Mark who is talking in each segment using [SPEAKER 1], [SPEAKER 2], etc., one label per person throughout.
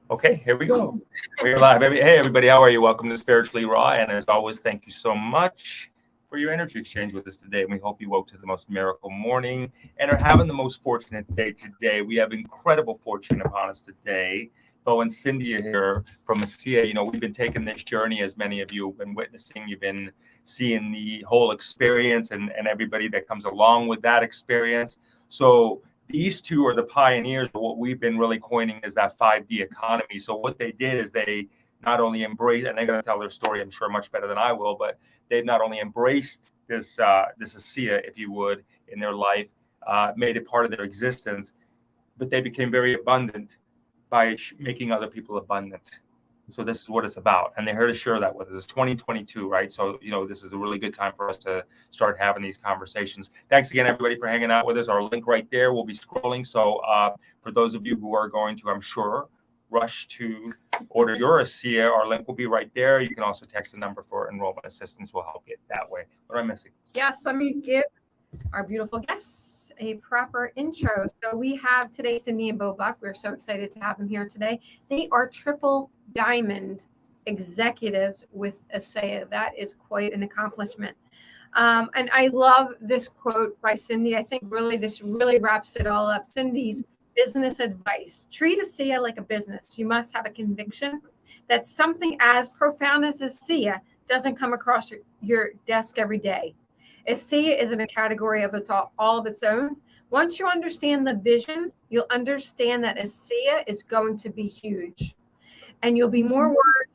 [SPEAKER 1] Okay, here we go. We're live. Hey, everybody, how are you? Welcome to Spiritually Raw. And as always, thank you so much for your energy exchange with us today. And we hope you woke to the most miracle morning and are having the most fortunate day today. We have incredible fortune upon us today. Bo and Cindy are here from ASCENSION. You know, we've been taking this journey, as many of you have been witnessing. You've been seeing the whole experience and everybody that comes along with that experience. So these two are the pioneers of what we've been really coining as that 5D economy. So what they did is they not only embraced, and they're going to tell their story, I'm sure, much better than I will, but they've not only embraced this ASCENSION, if you would, in their life, made it part of their existence, but they became very abundant by making other people abundant. So this is what it's about. And they're here to share that with us. It's 2022, right? So, you know, this is a really good time for us to start having these conversations. Thanks again, everybody, for hanging out with us. Our link right there will be scrolling. So for those of you who are going to, I'm sure, rush to order your ASCENSION, our link will be right there. You can also text the number for enrollment assistance. We'll help you that way. What am I missing?
[SPEAKER 2] Yes, let me give our beautiful guests a proper intro. So we have today Cindy and Bo Buck. We're so excited to have them here today. They are triple diamond executives with ASCENSION. That is quite an accomplishment. And I love this quote by Cindy. I think this really wraps it all up. Cindy's business advice: treat ASCENSION like a business. You must have a conviction that something as profound as ASCENSION doesn't come across your desk every day. ASCENSION is in a category of all of its own. Once you understand the vision, you'll understand that ASCENSION is going to be huge, and you'll be more worried.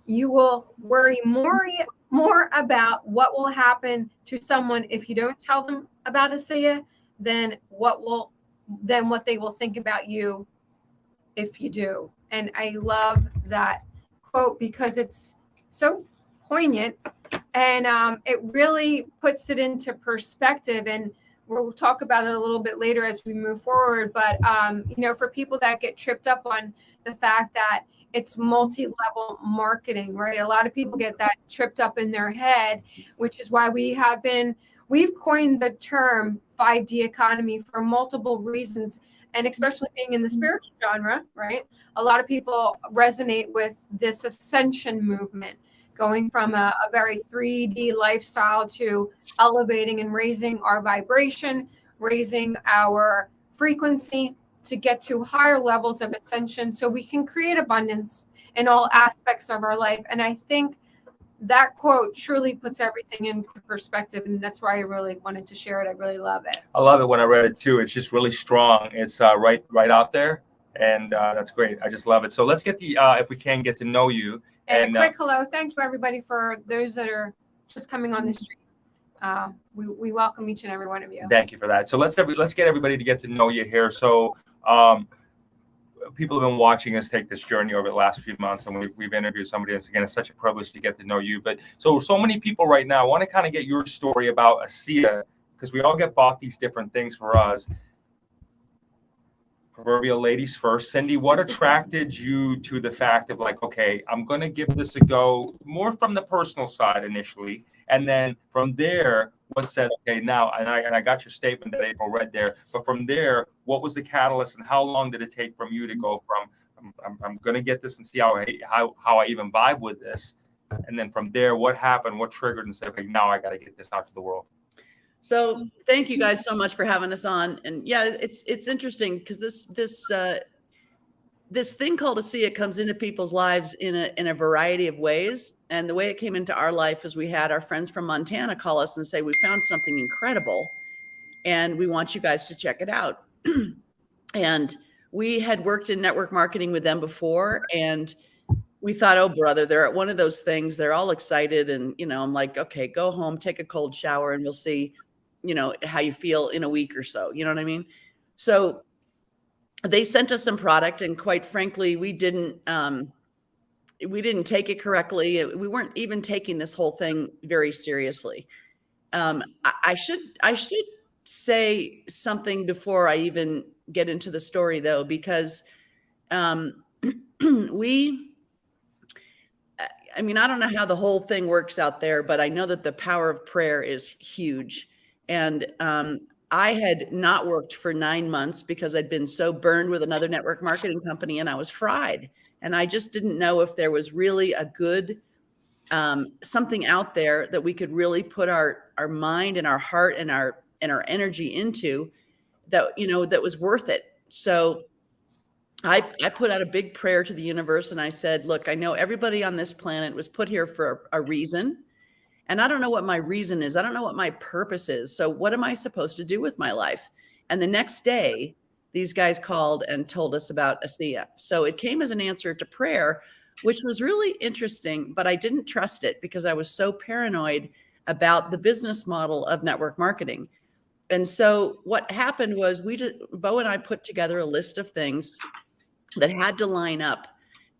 [SPEAKER 2] You will worry more about what will happen to someone if you don't tell them about ASCENSION than what they will think about you if you do. And I love that quote because it's so poignant. And it really puts it into perspective. And we'll talk about it a little bit later as we move forward. But, for people that get tripped up on the fact that it's multi-level marketing, right? A lot of people get that tripped up in their head, which is why we've coined the term 5D economy for multiple reasons. And especially being in the spiritual genre, right? A lot of people resonate with this ascension movement, going from a very 3D lifestyle to elevating and raising our vibration, raising our frequency to get to higher levels of ascension so we can create abundance in all aspects of our life. And I think that quote truly puts everything into perspective. And that's why I really wanted to share it. I really love it.
[SPEAKER 1] I love it when I read it too. It's just really strong. It's right out there. And that's great. I just love it. So let's get if we can, get to know you.
[SPEAKER 2] And a quick hello. Thank you, everybody, for those that are just coming on the street. We welcome each and every one of you.
[SPEAKER 1] Thank you for that. So let's get everybody to get to know you here. So people have been watching us take this journey over the last few months, and we've interviewed somebody. It's again, it's such a privilege to get to know you. But so many people right now want to kind of get your story about ASCENSION, because we all get bought these different things for us. Proverbial ladies first. Cindy, what attracted you to the fact of like, okay, I'm going to give this a go, more from the personal side initially, and then from there, what said, okay, now, and I got your statement that April read there, but from there, what was the catalyst, and how long did it take from you to go from I'm going to get this and see how I even vibe with this, and then from there, what happened, what triggered, and said, okay, now I got to get this out to the world.
[SPEAKER 3] So thank you guys so much for having us on. And yeah, it's interesting because this thing called ASCENSION comes into people's lives in a variety of ways. And the way it came into our life is we had our friends from Montana call us and say, we found something incredible and we want you guys to check it out. And we had worked in network marketing with them before, and we thought, oh, brother, they're at one of those things. They're all excited. And, I'm like, okay, go home, take a cold shower, and we'll see, how you feel in a week or so. You know what I mean? So they sent us some product, and quite frankly, we didn't take it correctly. We weren't even taking this whole thing very seriously. I should say something before I even get into the story, though, because I don't know how the whole thing works out there, but I know that the power of prayer is huge. And I had not worked for 9 months because I'd been so burned with another network marketing company, and I was fried. And I just didn't know if there was really a good something out there that we could really put our mind and our heart and our energy into, that, you know, that was worth it. So I put out a big prayer to the universe, and I said, look, I know everybody on this planet was put here for a reason. And I don't know what my reason is. I don't know what my purpose is. So what am I supposed to do with my life? And the next day, these guys called and told us about ASCEA. So it came as an answer to prayer, which was really interesting, but I didn't trust it because I was so paranoid about the business model of network marketing. And so what happened was Bo and I put together a list of things that had to line up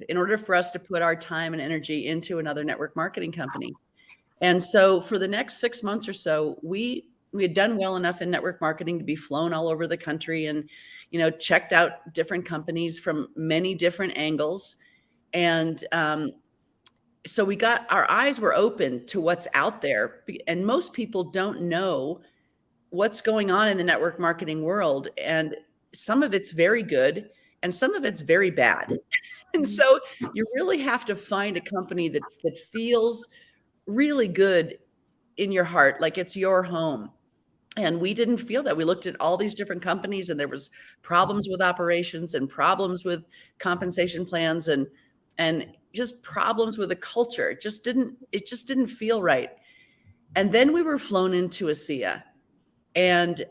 [SPEAKER 3] in order for us to put our time and energy into another network marketing company. And so for the next 6 months or so, we had done well enough in network marketing to be flown all over the country and, you know, checked out different companies from many different angles. And so our eyes were open to what's out there. And most people don't know what's going on in the network marketing world. And some of it's very good and some of it's very bad. And so you really have to find a company that feels really good in your heart, like it's your home. And we didn't feel that. We looked at all these different companies, and there was problems with operations and problems with compensation plans and just problems with the culture. It just didn't feel right. And then we were flown into ASCEA, and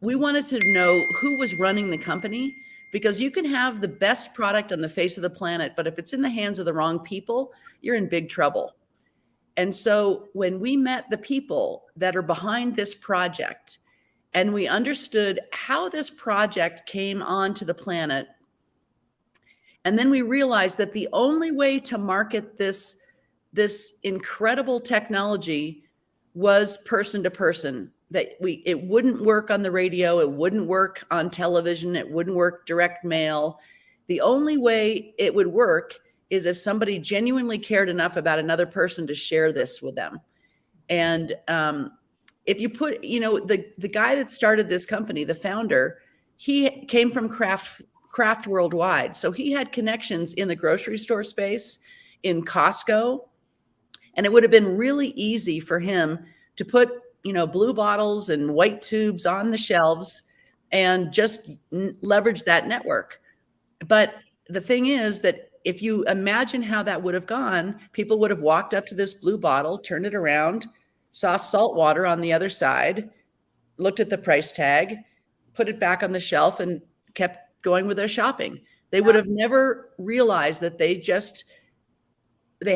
[SPEAKER 3] we wanted to know who was running the company, because you can have the best product on the face of the planet, but if it's in the hands of the wrong people, you're in big trouble. And so when we met the people that are behind this project, and we understood how this project came onto the planet, and then we realized that the only way to market this incredible technology was person to person, that it wouldn't work on the radio, it wouldn't work on television, it wouldn't work direct mail. The only way it would work is if somebody genuinely cared enough about another person to share this with them. And if you put, you know, the guy that started this company, the founder, he came from craft worldwide. So he had connections in the grocery store space, in Costco, and it would have been really easy for him to put, you know, blue bottles and white tubes on the shelves and just leverage that network. But the thing is that if you imagine how that would have gone, people would have walked up to this blue bottle, turned it around, saw salt water on the other side, looked at the price tag, put it back on the shelf, and kept going with their shopping. They would have never realized that they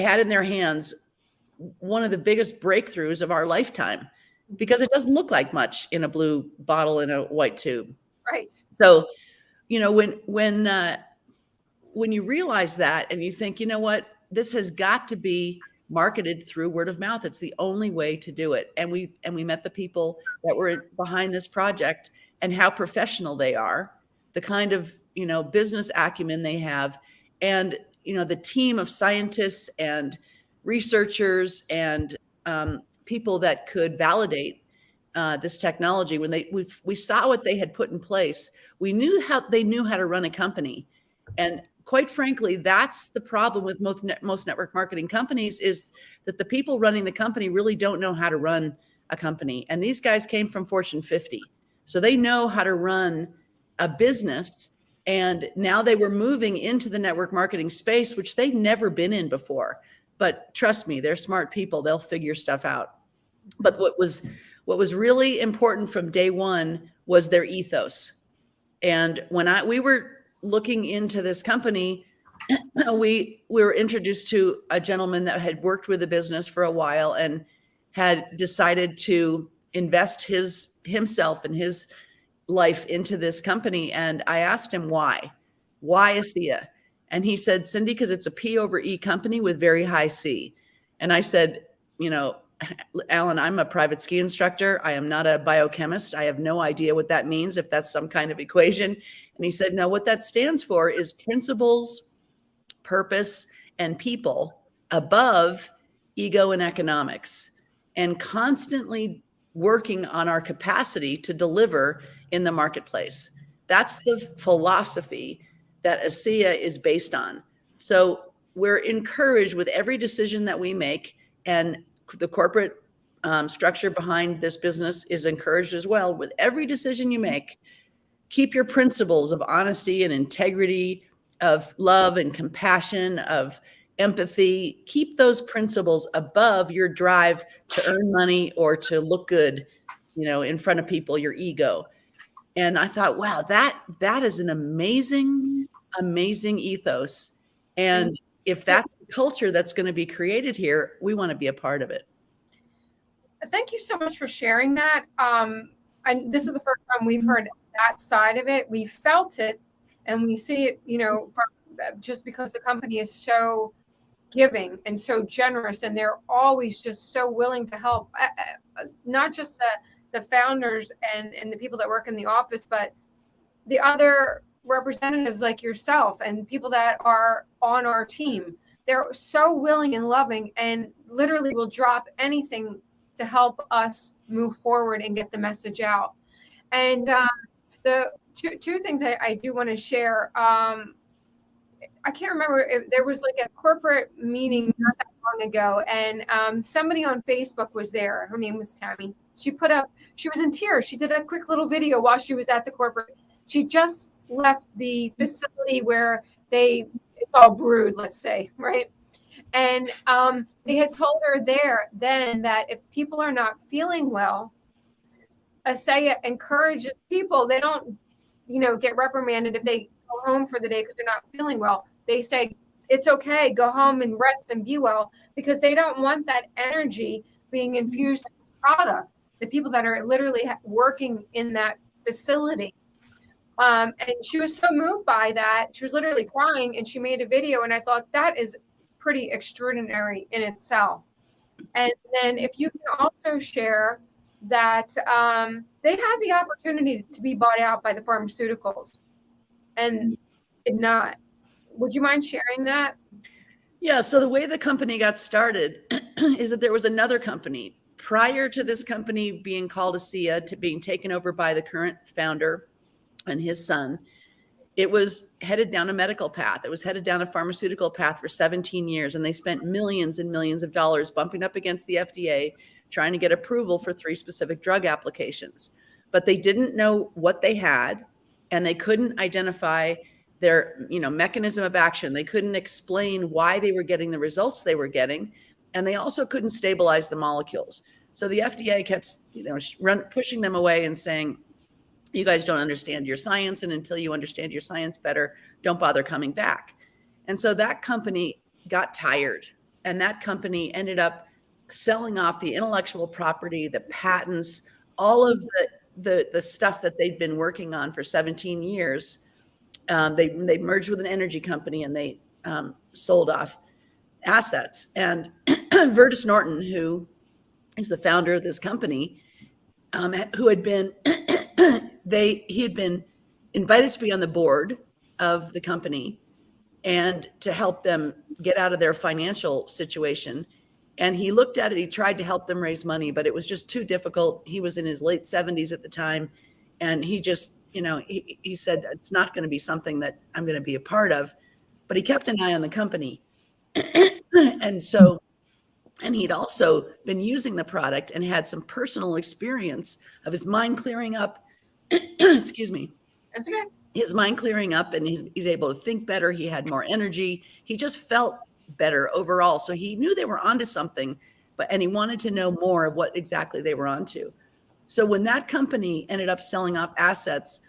[SPEAKER 3] had in their hands one of the biggest breakthroughs of our lifetime, because it doesn't look like much in a blue bottle in a white tube.
[SPEAKER 2] Right.
[SPEAKER 3] So, you know, when you realize that and you think, you know what, this has got to be marketed through word of mouth. It's the only way to do it. And we met the people that were behind this project and how professional they are, the kind of, you know, business acumen they have, and, you know, the team of scientists and researchers and people that could validate this technology. When we saw what they had put in place, we knew how they knew how to run a company. And quite frankly, that's the problem with most network marketing companies, is that the people running the company really don't know how to run a company. And these guys came from Fortune 50. So they know how to run a business. And now they were moving into the network marketing space, which they'd never been in before. But trust me, they're smart people. They'll figure stuff out. But what was really important from day one was their ethos. And when we were looking into this company, we were introduced to a gentleman that had worked with the business for a while and had decided to invest himself and his life into this company. And I asked him why ASCEA? And he said, Cindy, because it's a P over E company with very high C. And I said, you know, Alan, I'm a private ski instructor. I am not a biochemist. I have no idea what that means, if that's some kind of equation. And he said, no, what that stands for is principles, purpose, and people above ego and economics. And constantly working on our capacity to deliver in the marketplace. That's the philosophy that ASCEA is based on. So we're encouraged with every decision that we make, and the corporate structure behind this business is encouraged as well. With every decision you make, keep your principles of honesty and integrity, of love and compassion, of empathy. Keep those principles above your drive to earn money or to look good, in front of people, your ego. And I thought, wow, that is an amazing, amazing ethos. And if that's the culture that's going to be created here, we want to be a part of it.
[SPEAKER 2] Thank you so much for sharing that. And this is the first time we've heard that side of it. We felt it, and we see it, from just because the company is so giving and so generous, and they're always just so willing to help, not just the founders and the people that work in the office, but the other representatives like yourself and people that are on our team. They're so willing and loving, and literally will drop anything to help us move forward and get the message out. And the two things I do want to share. I can't remember if there was like a corporate meeting not that long ago, and somebody on Facebook was there. Her name was Tammy. She was in tears. She did a quick little video while she was at the corporate. She just left the facility where it's all brewed, let's say, right? And they had told her there then that if people are not feeling well, ASCEA encourages people. They don't, get reprimanded if they go home for the day because they're not feeling well. They say, it's okay, go home and rest and be well, because they don't want that energy being infused in the product, the people that are literally working in that facility. And she was so moved by that. She was literally crying, and she made a video, and I thought that is pretty extraordinary in itself. And then if you can also share that they had the opportunity to be bought out by the pharmaceuticals and did not. Would you mind sharing that?
[SPEAKER 3] Yeah. So the way the company got started is that there was another company prior to this company being called ASCEA, to being taken over by the current founder and his son. It was headed down a medical path. It was headed down a pharmaceutical path for 17 years. And they spent millions and millions of dollars bumping up against the FDA, trying to get approval for 3 specific drug applications. But they didn't know what they had, and they couldn't identify their mechanism of action. They couldn't explain why they were getting the results they were getting. And they also couldn't stabilize the molecules. So the FDA kept pushing them away and saying, you guys don't understand your science, and until you understand your science better, don't bother coming back. And so that company got tired, and that company ended up selling off the intellectual property, the patents, all of the stuff that they'd been working on for 17 years. They merged with an energy company, and they sold off assets. And Vertus Norton, who is the founder of this company, who had been he had been invited to be on the board of the company and to help them get out of their financial situation. And he looked at it, he tried to help them raise money, but it was just too difficult. He was in his late 70s at the time. And he just, he said, it's not going to be something that I'm going to be a part of. But he kept an eye on the company. And he'd also been using the product and had some personal experience of his mind clearing up. Excuse me.
[SPEAKER 2] That's okay.
[SPEAKER 3] His mind clearing up, and he's able to think better. He had more energy. He just felt better overall. So he knew they were onto something, and he wanted to know more of what exactly they were onto. So when that company ended up selling off assets,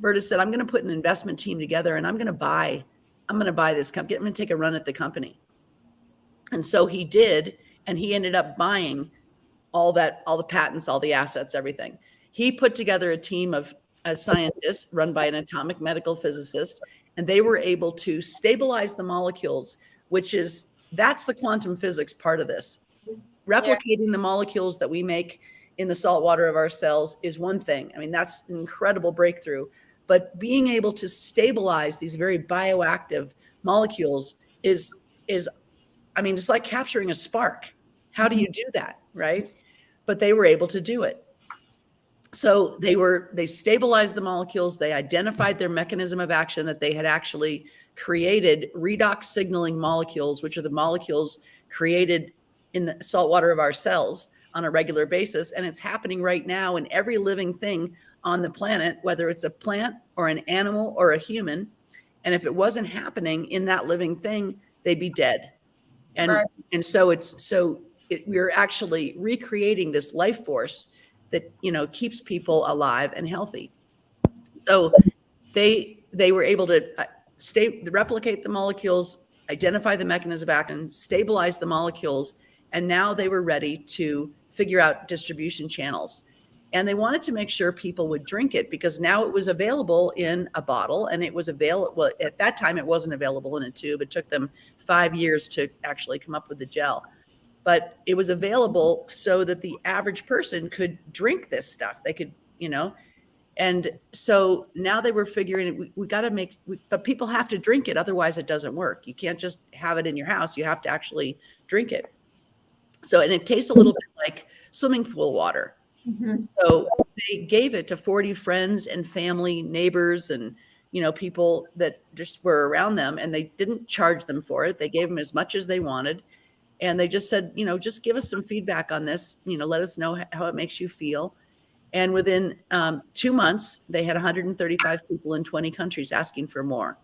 [SPEAKER 3] Vertus said, I'm going to put an investment team together, and I'm going to buy this company. I'm going to take a run at the company. And so he did. And he ended up buying all the patents, all the assets, everything. He put together a team of scientists run by an atomic medical physicist, and they were able to stabilize the molecules, that's the quantum physics part of this. Replicating the molecules that we make in the salt water of our cells is one thing. I mean, that's an incredible breakthrough. But being able to stabilize these very bioactive molecules is it's like capturing a spark. How do you do that, right? But they were able to do it. So they stabilized the molecules. They identified their mechanism of action, that they had actually created redox signaling molecules, which are the molecules created in the salt water of our cells on a regular basis. And it's happening right now in every living thing on the planet, whether it's a plant or an animal or a human. And if it wasn't happening in that living thing, they'd be dead. And
[SPEAKER 2] Right.
[SPEAKER 3] and so we're actually recreating this life force that, you know, keeps people alive and healthy. So they were able to replicate the molecules, identify the mechanism of action, stabilize the molecules, and now they were ready to figure out distribution channels. And they wanted to make sure people would drink it, because now it was available in a bottle, and it was available. Well, at that time, it wasn't available in a tube. It took them 5 years to actually come up with the gel, but it was available so that the average person could drink this stuff. They could, you know, and so now they were figuring we got to but people have to drink it. Otherwise it doesn't work. You can't just have it in your house. You have to actually drink it. So, and it tastes a little bit like swimming pool water.
[SPEAKER 2] Mm-hmm.
[SPEAKER 3] So they gave it to 40 friends and family, neighbors, and, you know, people that just were around them, and they didn't charge them for it. They gave them as much as they wanted. And they just said, you know, just give us some feedback on this, you know, let us know how it makes you feel. And within 2 months, they had 135 people in 20 countries asking for more.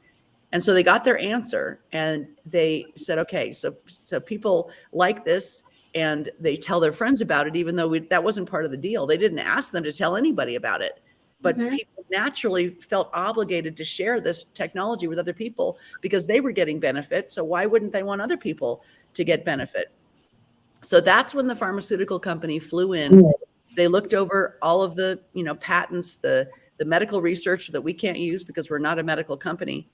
[SPEAKER 3] And so they got their answer, and they said, okay, so people like this, and they tell their friends about it, even though that wasn't part of the deal. They didn't ask them to tell anybody about it, but people naturally felt obligated to share this technology with other people because they were getting benefit. So why wouldn't they want other people to get benefit? So that's when the pharmaceutical company flew in. They looked over all of the, you know, patents, the medical research that we can't use because we're not a medical company.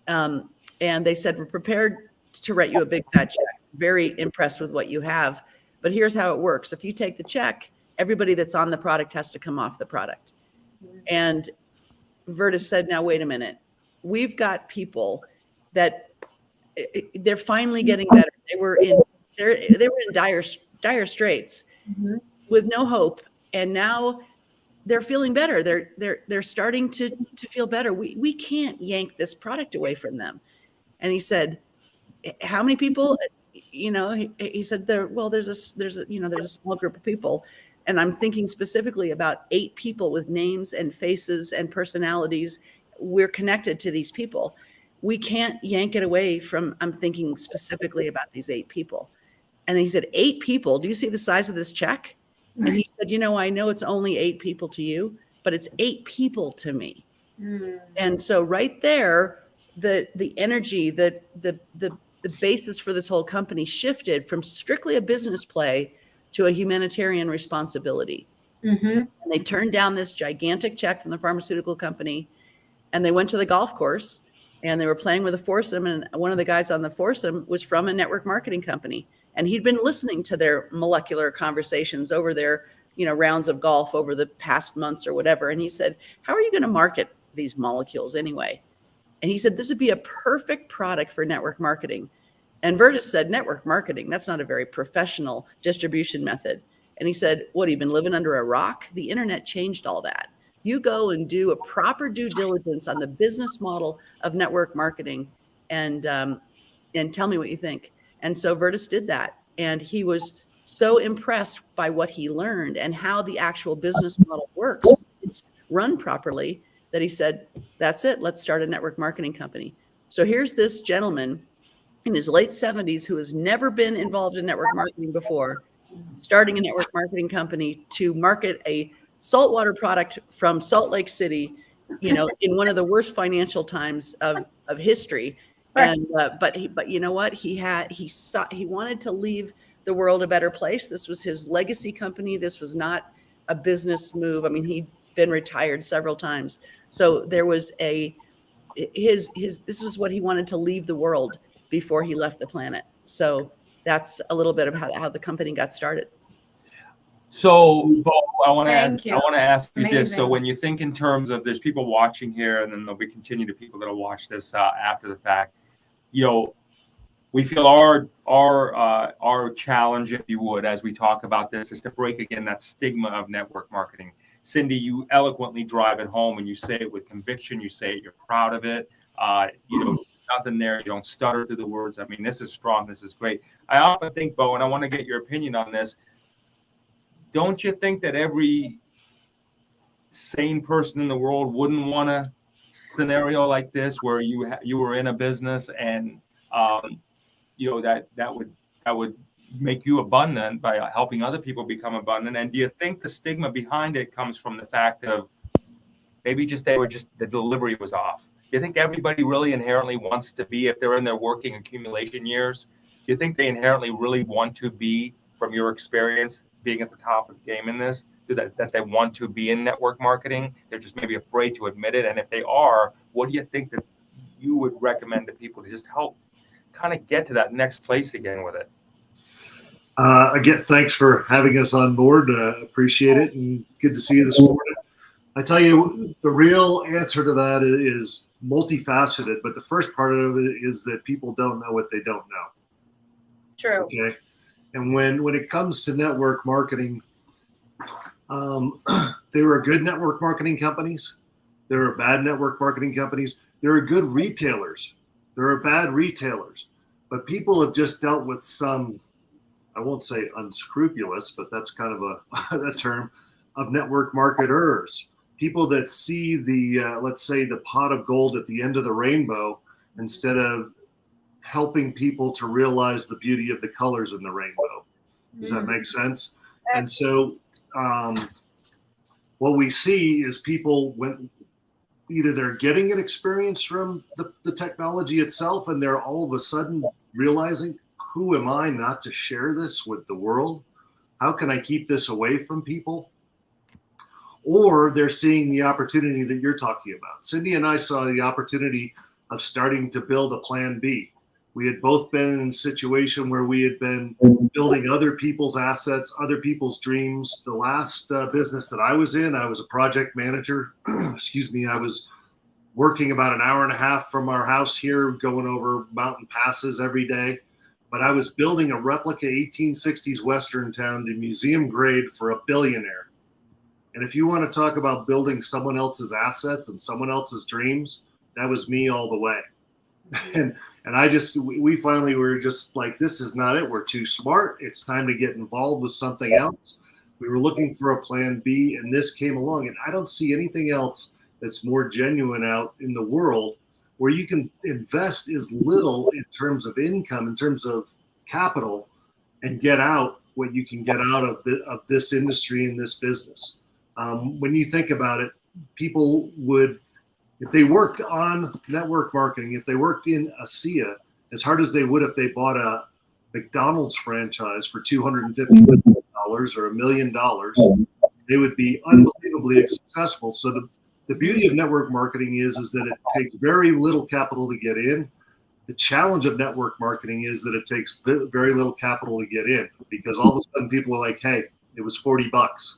[SPEAKER 3] And they said, we're prepared to write you a big fat check. Very impressed with what you have. But here's how it works. If you take the check, everybody that's on the product has to come off the product. And Virtus said, now, wait a minute. We've got people that they're finally getting better. They were in dire straits with no hope. And now they're feeling better. They're starting to feel better. We can't yank this product away from them. And he said, how many people? You know, he said there's a small group of people, and I'm thinking specifically about 8 people with names and faces and personalities. We're connected to these people. We can't yank it away from. I'm thinking specifically about these 8 people. And he said, 8 people. Do you see the size of this check? And he said, you know, I know it's only 8 people to you, but it's 8 people to me. And so right there, the energy, the basis for this whole company shifted from strictly a business play to a humanitarian responsibility. And they turned down this gigantic check from the pharmaceutical company, and they went to the golf course, and they were playing with a foursome. And one of the guys on the foursome was from a network marketing company, and he'd been listening to their molecular conversations over their, you know, rounds of golf over the past months or whatever. And he said, how are you going to market these molecules anyway? And he said, this would be a perfect product for network marketing. And Virtus said, network marketing, that's not a very professional distribution method. And he said, what, have you been living under a rock? The internet changed all that. You go and do a proper due diligence on the business model of network marketing, and tell me what you think. And so Virtus did that. And he was so impressed by what he learned and how the actual business model works. It's run properly, that he said, that's it. Let's start a network marketing company. So here's this gentleman in his late 70s who has never been involved in network marketing before, starting a network marketing company to market a saltwater product from Salt Lake City, you know, in one of the worst financial times of history.
[SPEAKER 2] Right.
[SPEAKER 3] And but you know what? He wanted to leave the world a better place. This was his legacy company. This was not a business move. I mean, he'd been retired several times. So there was this was what he wanted to leave the world before he left the planet. So that's a little bit of how the company got started.
[SPEAKER 1] So, Bo, I want to ask you
[SPEAKER 2] Amazing.
[SPEAKER 1] this. So when you think in terms of there's people watching here, and then there'll be continued people that'll watch this after the fact, you know, we feel our challenge, if you would, as we talk about this, is to break again that stigma of network marketing. Cindy, you eloquently drive it home, and you say it with conviction. You say it, you're proud of it. Nothing there. You don't stutter through the words. I mean, this is strong. This is great. I often think, Bo, and I want to get your opinion on this. Don't you think that every sane person in the world wouldn't want a scenario like this, where you were in a business and that would make you abundant by helping other people become abundant? And do you think the stigma behind it comes from the fact of maybe the delivery was off? Do you think everybody really inherently wants to be, if they're in their working accumulation years, do you think they inherently really want to be, from your experience being at the top of the game in this, that they want to be in network marketing? They're just maybe afraid to admit it. And if they are, what do you think that you would recommend to people to just help kind of get to that next place again with it?
[SPEAKER 4] Again, thanks for having us on board. Appreciate it, and good to see you this morning. I tell you, the real answer to that is multifaceted, but the first part of it is that people don't know what they don't know.
[SPEAKER 2] True.
[SPEAKER 4] Okay. And when it comes to network marketing, there are good network marketing companies. There are bad network marketing companies. There are good retailers. There are bad retailers. But people have just dealt with some, I won't say unscrupulous, but that's kind of a term, of network marketers. People that see let's say, the pot of gold at the end of the rainbow, instead of helping people to realize the beauty of the colors in the rainbow. Does that make sense? And so what we see is people, when either they're getting an experience from the technology itself, and they're all of a sudden realizing, who am I not to share this with the world? How can I keep this away from people? Or they're seeing the opportunity that you're talking about. Cindy and I saw the opportunity of starting to build a plan B. We had both been in a situation where we had been building other people's assets, other people's dreams. The last business that I was in, I was a project manager. Excuse me. I was working about an hour and a half from our house here, going over mountain passes every day. But I was building a replica 1860s Western town to museum grade for a billionaire. And if you want to talk about building someone else's assets and someone else's dreams, that was me all the way. And we finally were just like, this is not it. We're too smart. It's time to get involved with something else. We were looking for a plan B, and this came along. And I don't see anything else that's more genuine out in the world, where you can invest as little in terms of income, in terms of capital, and get out what you can get out of this industry and this business. When you think about it, people would, if they worked on network marketing, if they worked in ASEA, as hard as they would if they bought a McDonald's franchise for $250 million or $1 million, they would be unbelievably successful. So the beauty of network marketing is that it takes very little capital to get in. The challenge of network marketing is that it takes very little capital to get in, because all of a sudden people are like, hey, it was $40,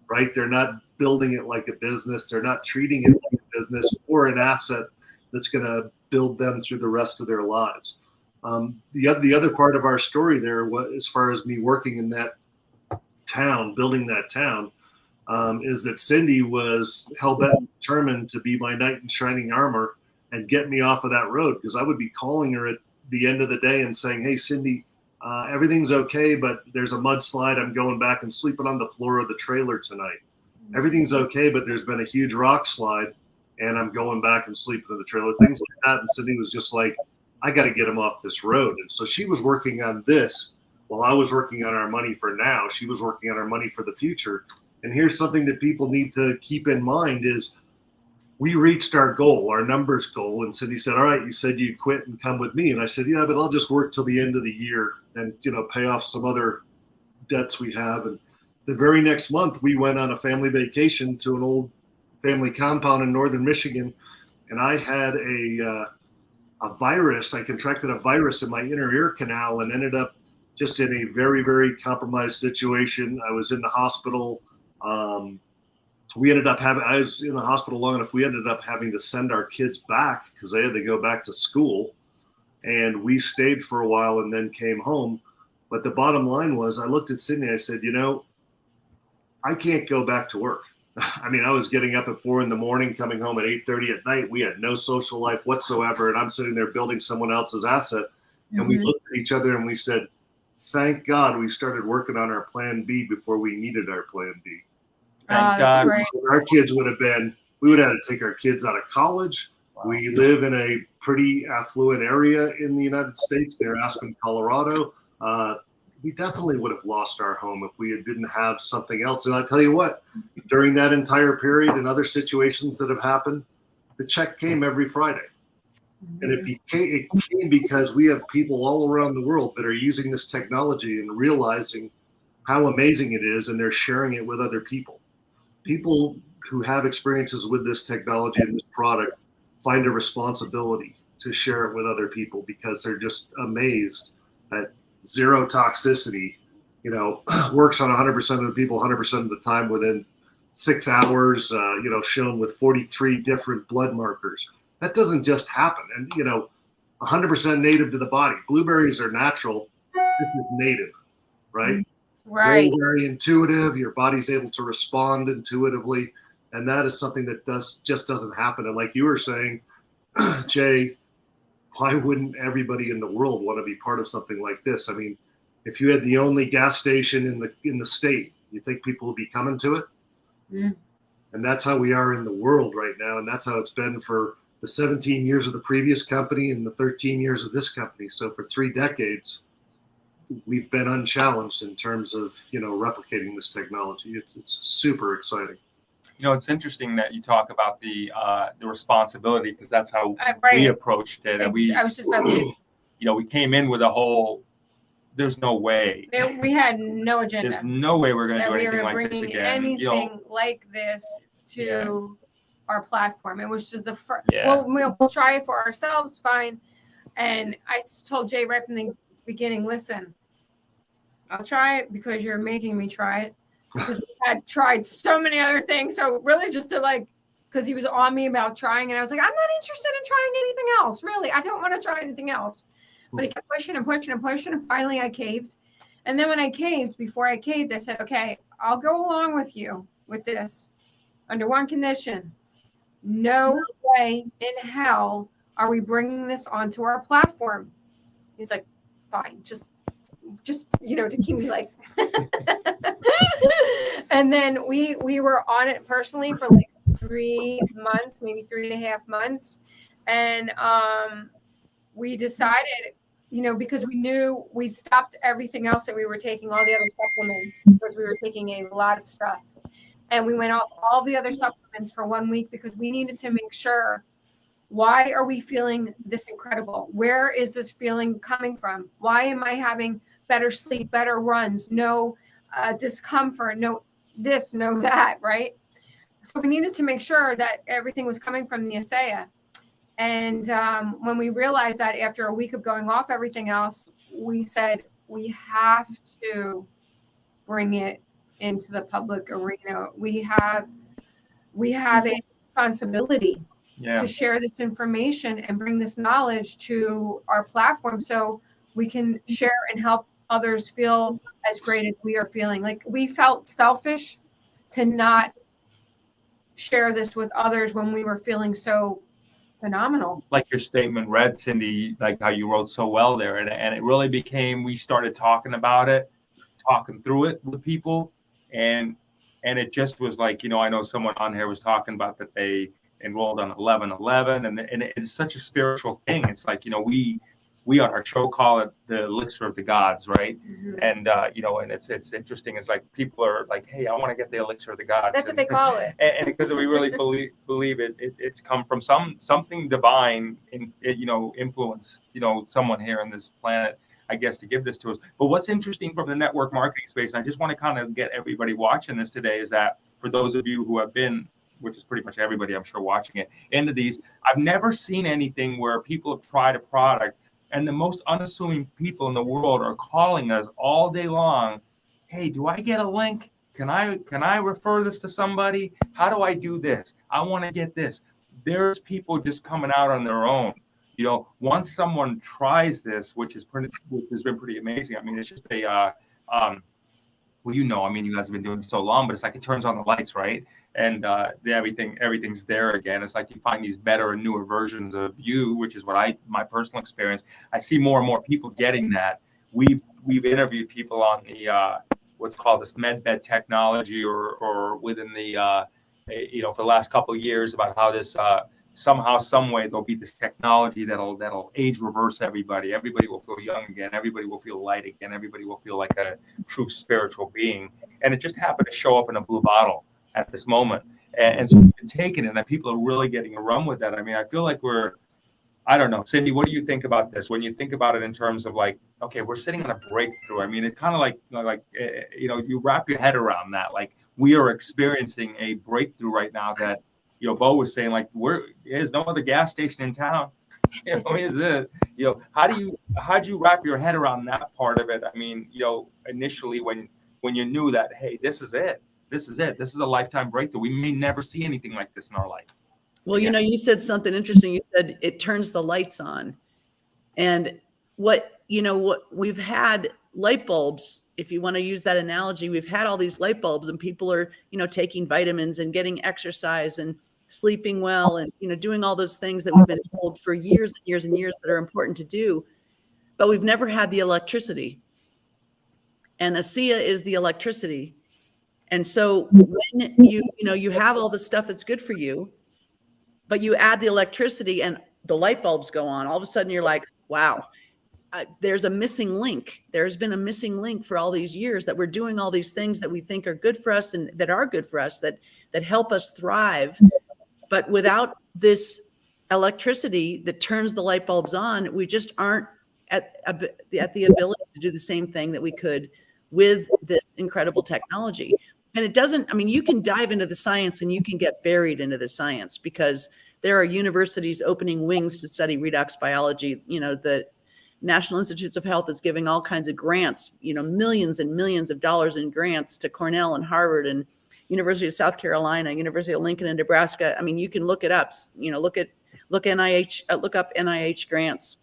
[SPEAKER 4] right? They're not building it like a business. They're not treating it like a business or an asset that's going to build them through the rest of their lives. The other part of our story there, as far as me working in that town, building that town, is that Cindy was hell-bent determined to be my knight in shining armor and get me off of that road, because I would be calling her at the end of the day and saying, hey, Cindy, everything's okay, but there's a mudslide. I'm going back and sleeping on the floor of the trailer tonight. Everything's okay, but there's been a huge rock slide, and I'm going back and sleeping in the trailer, things like that. And Cindy was just like, I got to get him off this road. And so she was working on this while I was working on our money for now. She was working on our money for the future. And here's something that people need to keep in mind is we reached our goal, our numbers goal. And Cindy said, all right, you said you'd quit and come with me. And I said, yeah, but I'll just work till the end of the year and, pay off some other debts we have. And the very next month, we went on a family vacation to an old family compound in northern Michigan. And I had a virus. I contracted a virus in my inner ear canal and ended up just in a very, very compromised situation. I was in the hospital. I was in the hospital long enough. We ended up having to send our kids back because they had to go back to school. And we stayed for a while and then came home. But the bottom line was, I looked at Sydney, I said, I can't go back to work. I mean, I was getting up at 4 a.m, coming home at 8:30 at night. We had no social life whatsoever. And I'm sitting there building someone else's asset. And we looked at each other and we said, thank God we started working on our plan B before we needed our plan B.
[SPEAKER 1] Thank God.
[SPEAKER 2] Great.
[SPEAKER 4] Our kids would have been, we would have had to take our kids out of college. Wow. We live in a pretty affluent area in the United States near Aspen, Colorado. We definitely would have lost our home if we didn't have something else. And I tell you what, during that entire period and other situations that have happened, the check came every Friday. And it came because we have people all around the world that are using this technology and realizing how amazing it is, and they're sharing it with other people. People who have experiences with this technology and this product find a responsibility to share it with other people because they're just amazed that zero toxicity, works on 100% of the people 100% of the time within 6 hours, shown with 43 different blood markers. That doesn't just happen. And, 100% native to the body. Blueberries are natural. This is native, right?
[SPEAKER 2] Right.
[SPEAKER 4] Very, very intuitive. Your body's able to respond intuitively. And that is something that just doesn't happen. And like you were saying, Jay, why wouldn't everybody in the world want to be part of something like this? I mean, if you had the only gas station in the state, you think people would be coming to it?
[SPEAKER 2] Mm.
[SPEAKER 4] And that's how we are in the world right now. And that's how it's been for the 17 years of the previous company and the 13 years of this company. So for 3 decades, we've been unchallenged in terms of, replicating this technology. It's super exciting.
[SPEAKER 1] It's interesting that you talk about the responsibility, because that's how
[SPEAKER 2] right.
[SPEAKER 1] we approached it. And
[SPEAKER 2] I was just about to say,
[SPEAKER 1] we came in with a whole, there's no way.
[SPEAKER 2] We had no agenda.
[SPEAKER 1] There's no way we're going to do anything like this again.
[SPEAKER 2] Anything like this to our platform. It was just the first. Yeah. We'll try it for ourselves, fine. And I told Jay right from the beginning, listen, I'll try it because you're making me try it. Because I had tried so many other things. So really just to because he was on me about trying, and I was like, I'm not interested in trying anything else. Really, I don't want to try anything else. But he kept pushing and pushing and pushing, and finally I caved. And then when I caved, before I caved, I said, okay, I'll go along with you with this under one condition. No way in hell are we bringing this onto our platform. He's like, fine, just to keep me like. And then we were on it personally for 3 months, maybe 3.5 months, and we decided, because we knew we'd stopped everything else that we were taking, all the other supplements, because we were taking a lot of stuff, and we went off all the other supplements for 1 week because we needed to make sure, why are we feeling this incredible? Where is this feeling coming from? Why am I having better sleep, better runs, no discomfort, no this, no that, right? So we needed to make sure that everything was coming from the ASCENSION. And when we realized that after a week of going off everything else, we said, we have to bring it into the public arena. We have a responsibility to share this information and bring this knowledge to our platform so we can share and help others feel as great as we are feeling. Like, we felt selfish to not share this with others when we were feeling so phenomenal.
[SPEAKER 1] Like your statement read, Cindy, like how you wrote so well there. And it really became, we started talking about it, talking through it with people. And it just was like, I know someone on here was talking about that they enrolled on 11/11, and it's such a spiritual thing. It's like, we on our show call it the elixir of the gods, right? Mm-hmm. And and it's interesting. It's like people are like, hey, I want to get the elixir of the gods.
[SPEAKER 2] That's what they call it.
[SPEAKER 1] And because we really believe it's come from something divine, influence, someone here on this planet, I guess, to give this to us. But what's interesting from the network marketing space, and I just want to kind of get everybody watching this today, is that for those of you who have been, which is pretty much everybody, I'm sure, watching it, into these, I've never seen anything where people have tried a product and the most unassuming people in the world are calling us all day long. Hey, do I get a link? Can I refer this to somebody? How do I do this? I want to get this. There's people just coming out on their own, Once someone tries this, which has been pretty amazing. I mean, it's just well, I mean, you guys have been doing it so long, but it's like it turns on the lights, right? And everything's there again. It's like you find these better and newer versions of you, which is what my personal experience. I see more and more people getting that. We've interviewed people on the what's called this medbed technology, or within the for the last couple of years, about how this somehow, some way, there'll be this technology that'll age reverse everybody. Everybody will feel young again. Everybody will feel light again. Everybody will feel like a true spiritual being. And it just happened to show up in a blue bottle at this moment. And so we've been taking it, and people are really getting a run with that. I mean, I feel like I don't know, Cindy, what do you think about this? When you think about it in terms of like, okay, we're sitting on a breakthrough. I mean, it's kind of like, you wrap your head around that. Like, we are experiencing a breakthrough right now that, Bo was saying, like, there's no other gas station in town. Is it? How'd you wrap your head around that part of it? I mean, initially when you knew that, hey, this is it. This is a lifetime breakthrough. We may never see anything like this in our life.
[SPEAKER 3] Well, you said something interesting. You said it turns the lights on. And what we've had light bulbs, if you want to use that analogy, we've had all these light bulbs, and people are, taking vitamins and getting exercise and sleeping well and, doing all those things that we've been told for years and years and years that are important to do. But we've never had the electricity. And ASCEA is the electricity. And so when you have all the stuff that's good for you, but you add the electricity and the light bulbs go on, all of a sudden you're like, wow, there's a missing link. There's been a missing link for all these years that we're doing all these things that we think are good for us and that are good for us, that help us thrive. But without this electricity that turns the light bulbs on, we just aren't at the ability to do the same thing that we could with this incredible technology. And it doesn't, I mean, you can dive into the science and you can get buried into the science, because there are universities opening wings to study redox biology. The National Institutes of Health is giving all kinds of grants, millions and millions of dollars in grants to Cornell and Harvard and University of South Carolina, University of Lincoln and Nebraska. I mean, you can look it up, look up NIH grants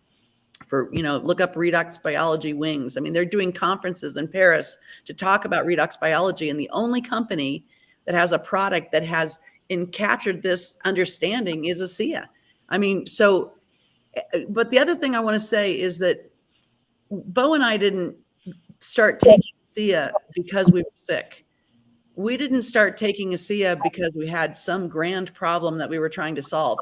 [SPEAKER 3] for, look up redox biology wings. I mean, they're doing conferences in Paris to talk about redox biology. And the only company that has a product that has captured this understanding is ASCEA. I mean, but the other thing I want to say is that Bo and I didn't start taking ASCEA because we were sick. We didn't start taking ASCEA because we had some grand problem that we were trying to solve.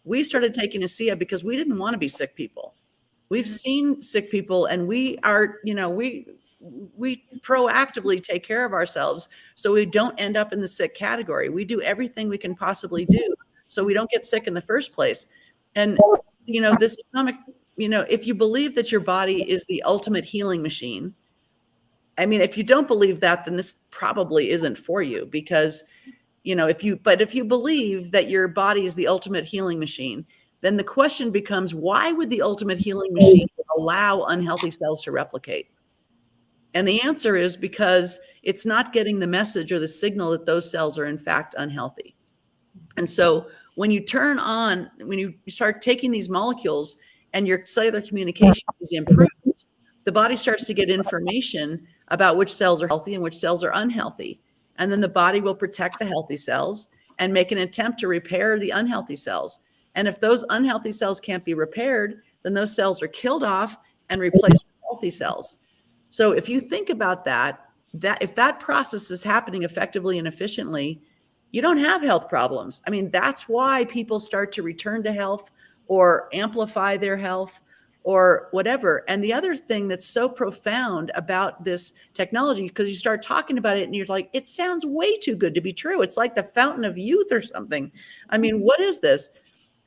[SPEAKER 3] We started taking ASCEA because we didn't want to be sick people. We've seen sick people, and we are, we proactively take care of ourselves so we don't end up in the sick category. We do everything we can possibly do so we don't get sick in the first place. And, this atomic, if you believe that your body is the ultimate healing machine, I mean, if you don't believe that, then this probably isn't for you, because, if you believe that your body is the ultimate healing machine, then the question becomes, why would the ultimate healing machine allow unhealthy cells to replicate? And the answer is because it's not getting the message or the signal that those cells are in fact unhealthy. And so when you start taking these molecules and your cellular communication is improved, the body starts to get information about which cells are healthy and which cells are unhealthy. And then the body will protect the healthy cells and make an attempt to repair the unhealthy cells. And if those unhealthy cells can't be repaired, then those cells are killed off and replaced with healthy cells. So if you think about that if that process is happening effectively and efficiently, you don't have health problems. I mean, that's why people start to return to health or amplify their health or whatever. And the other thing that's so profound about this technology, because you start talking about it and you're like, it sounds way too good to be true. It's like the fountain of youth or something. I mean, what is this?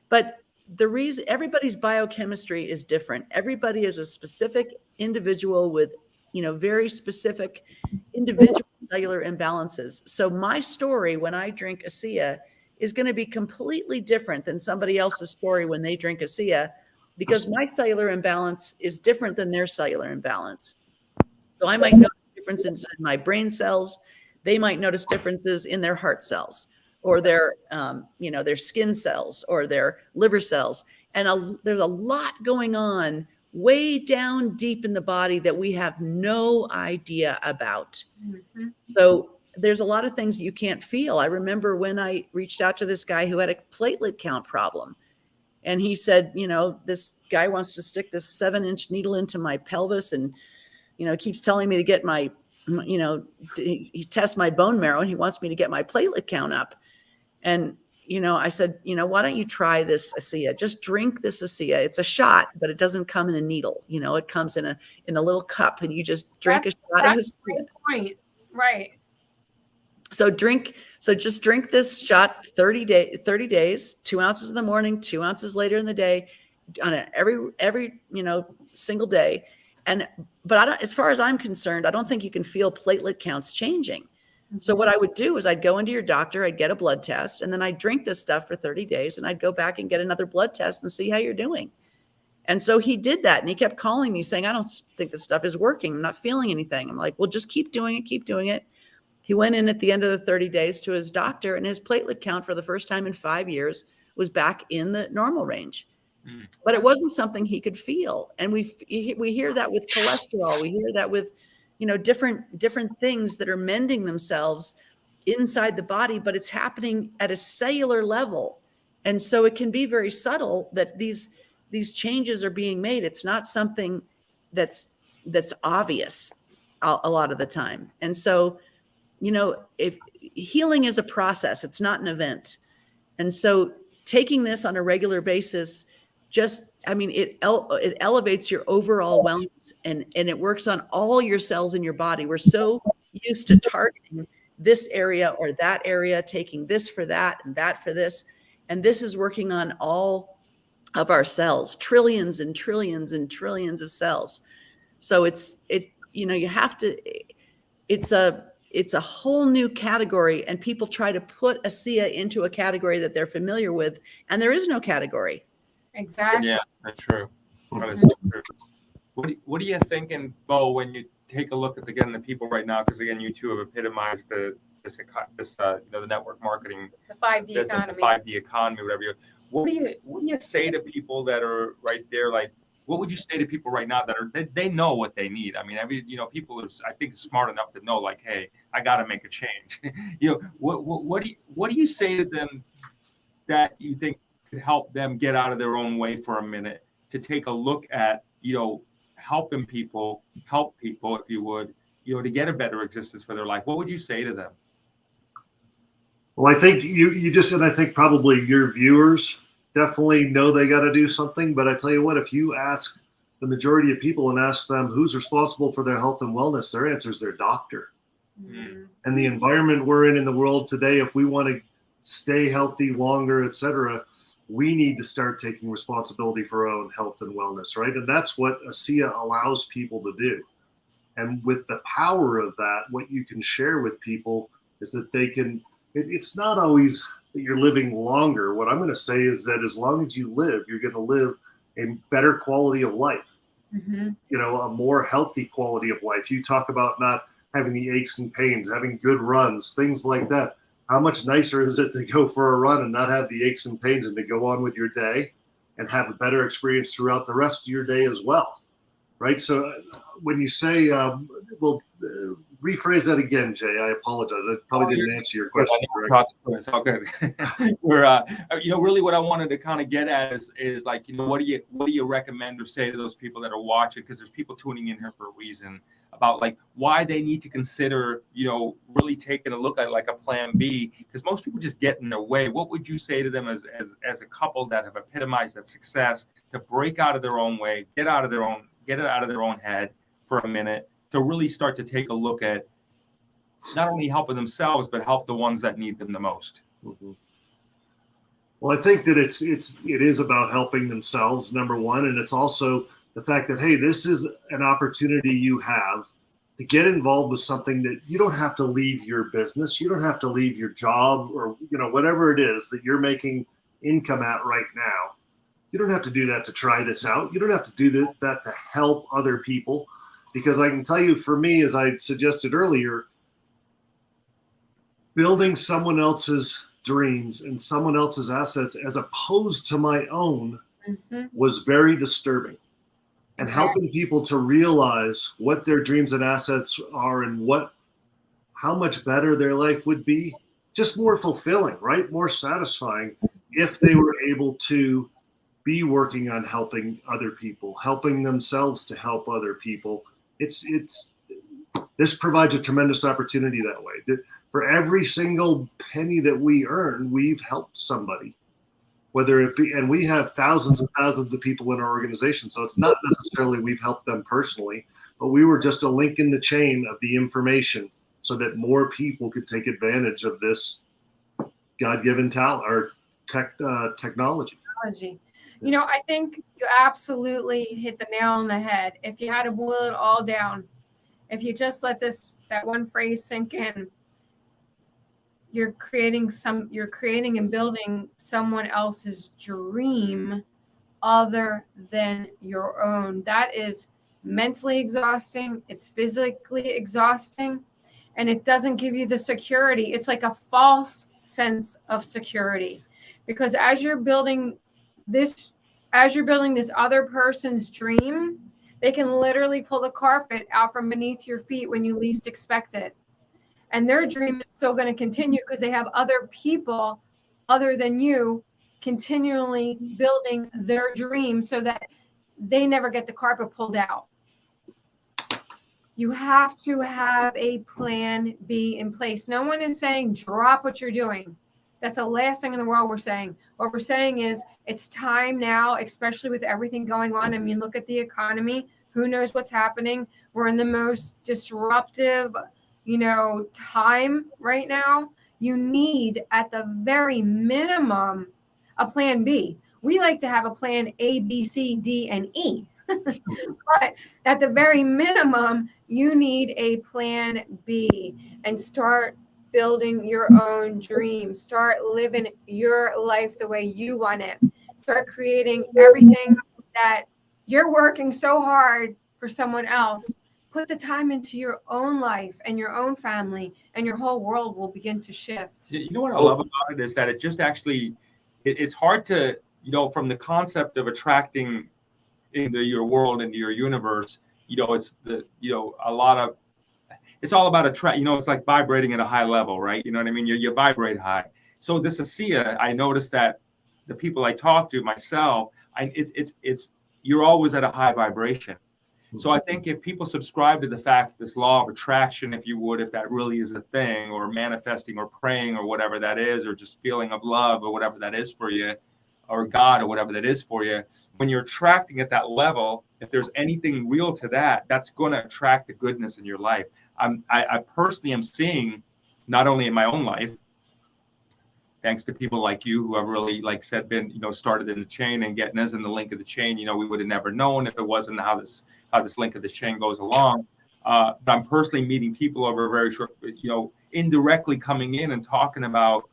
[SPEAKER 3] But the reason, everybody's biochemistry is different. Everybody is a specific individual with, very specific individual cellular imbalances. So my story when I drink ASCEA is going to be completely different than somebody else's story when they drink ASCEA, because my cellular imbalance is different than their cellular imbalance. So I might notice differences in my brain cells. They might notice differences in their heart cells or their skin cells or their liver cells. And there's a lot going on way down deep in the body that we have no idea about.
[SPEAKER 2] Mm-hmm.
[SPEAKER 3] So there's a lot of things you can't feel. I remember when I reached out to this guy who had a platelet count problem. And he said, this guy wants to stick this 7-inch needle into my pelvis and, keeps telling me to get my, he tests my bone marrow and he wants me to get my platelet count up. And, I said, why don't you try this ASCEA? Just drink this ASCEA. It's a shot, but it doesn't come in a needle. It comes in a little cup and you just drink a shot of ASCEA.
[SPEAKER 2] That's the point. Right.
[SPEAKER 3] So just drink this shot 30 days, 2 ounces in the morning, 2 ounces later in the day, on every single day. But as far as I'm concerned, I don't think you can feel platelet counts changing. So what I would do is I'd go into your doctor, I'd get a blood test, and then I'd drink this stuff for 30 days and I'd go back and get another blood test and see how you're doing. And so he did that, and he kept calling me saying, I don't think this stuff is working. I'm not feeling anything. I'm like, well, just keep doing it. Keep doing it. He went in at the end of the 30 days to his doctor, and his platelet count for the first time in 5 years was back in the normal range. But it wasn't something he could feel. And we hear that with cholesterol. We hear that with, different things that are mending themselves inside the body, but it's happening at a cellular level. And so it can be very subtle that these changes are being made. It's not something that's obvious a lot of the time. And so, if healing is a process, it's not an event. And so taking this on a regular basis, it elevates your overall wellness and it works on all your cells in your body. We're so used to targeting this area or that area, taking this for that and that for this. And this is working on all of our cells, trillions and trillions and trillions of cells. So it's a whole new category, and people try to put ASCEA into a category that they're familiar with, and there is no category.
[SPEAKER 2] Exactly.
[SPEAKER 1] Yeah, that's true. That is so true. What are you thinking, Bo, when you take a look at the people right now? Because again, you two have epitomized the network marketing,
[SPEAKER 2] the 5D
[SPEAKER 1] business,
[SPEAKER 2] economy.
[SPEAKER 1] the 5D economy, whatever. What do you say to people that are right there? Like, what would you say to people right now that they know what they need? I mean, people are, I think, smart enough to know, like, hey, I got to make a change. What do you say to them that you think could help them get out of their own way for a minute to take a look at, helping people, help people, if you would, to get a better existence for their life? What would you say to them?
[SPEAKER 4] Well, I think you just said, I think probably your viewers definitely know they got to do something. But I tell you what, if you ask the majority of people and ask them who's responsible for their health and wellness, their answer is their doctor.
[SPEAKER 2] Mm-hmm.
[SPEAKER 4] And the environment we're in the world today, if we want to stay healthy longer, et cetera, we need to start taking responsibility for our own health and wellness, right? And that's what ASCEA allows people to do. And with the power of that, what you can share with people is that they can, it's not always that you're living longer. What I'm going to say is that as long as you live, you're going to live a better quality of life,
[SPEAKER 2] Mm-hmm.
[SPEAKER 4] a more healthy quality of life. You talk about not having the aches and pains, having good runs, things like that. How much nicer is it to go for a run and not have the aches and pains and to go on with your day and have a better experience throughout the rest of your day as well, right? So when you say, rephrase that again, Jay, I apologize. I probably didn't answer your question correctly.
[SPEAKER 1] It's all good. We're, really what I wanted to kind of get at is like, what do you recommend or say to those people that are watching? Because there's people tuning in here for a reason, about like why they need to consider, really taking a look at like a plan B, because most people just get in their way. What would you say to them as a couple that have epitomized that success to break out of their own way, get it out of their own head for a minute, to really start to take a look at not only helping themselves, but help the ones that need them the most?
[SPEAKER 4] Mm-hmm. Well, I think that it is about helping themselves, number one. And it's also the fact that, hey, this is an opportunity you have to get involved with something that you don't have to leave your business. You don't have to leave your job or, whatever it is that you're making income at right now. You don't have to do that to try this out. You don't have to do that to help other people. Because I can tell you, for me, as I suggested earlier, building someone else's dreams and someone else's assets as opposed to my own was very disturbing. And helping people to realize what their dreams and assets are and how much better their life would be, just more fulfilling, right? More satisfying if they were able to be working on helping other people, helping themselves to help other people. This provides a tremendous opportunity that way. For every single penny that we earn, we've helped somebody. Whether it be, and we have thousands and thousands of people in our organization, so it's not necessarily we've helped them personally, but we were just a link in the chain of the information so that more people could take advantage of this God-given talent or technology.
[SPEAKER 2] You know, I think you absolutely hit the nail on the head. If you had to boil it all down, if you just let that one phrase sink in, you're creating and building someone else's dream other than your own. That is mentally exhausting. It's physically exhausting, and it doesn't give you the security. It's like a false sense of security, because as you're building this other person's dream, they can literally pull the carpet out from beneath your feet when you least expect it. And their dream is still going to continue because they have other people other than you continually building their dream so that they never get the carpet pulled out. You have to have a plan B in place. No one is saying drop what you're doing. That's the last thing in the world we're saying. What we're saying is it's time now, especially with everything going on. I mean, look at the economy. Who knows what's happening? We're in the most disruptive time right now. You need, at the very minimum, a plan B. We like to have a plan A, B, C, D, and E. But at the very minimum, you need a plan B and start building your own dream. Start living your life the way you want it. Start creating everything that you're working so hard for someone else. Put the time into your own life and your own family, and your whole world will begin to shift.
[SPEAKER 1] You know what I love about it is that it just actually, it's hard to, from the concept of attracting into your world, into your universe, it's it's all about it's like vibrating at a high level, right? You know what I mean? You vibrate high. So this ASCEA, I noticed that the people I talk to, myself, you're always at a high vibration. So I think if people subscribe to the fact, this law of attraction, if you would, if that really is a thing, or manifesting or praying or whatever that is, or just feeling of love or whatever that is for you, or God or whatever that is for you, when you're attracting at that level, if there's anything real to that, that's going to attract the goodness in your life. I personally am seeing, not only in my own life, thanks to people like you who have really, like said, been, started in the chain and getting us in the link of the chain, we would have never known if it wasn't how this link of this chain goes along. But I'm personally meeting people over a very short, indirectly coming in and talking about,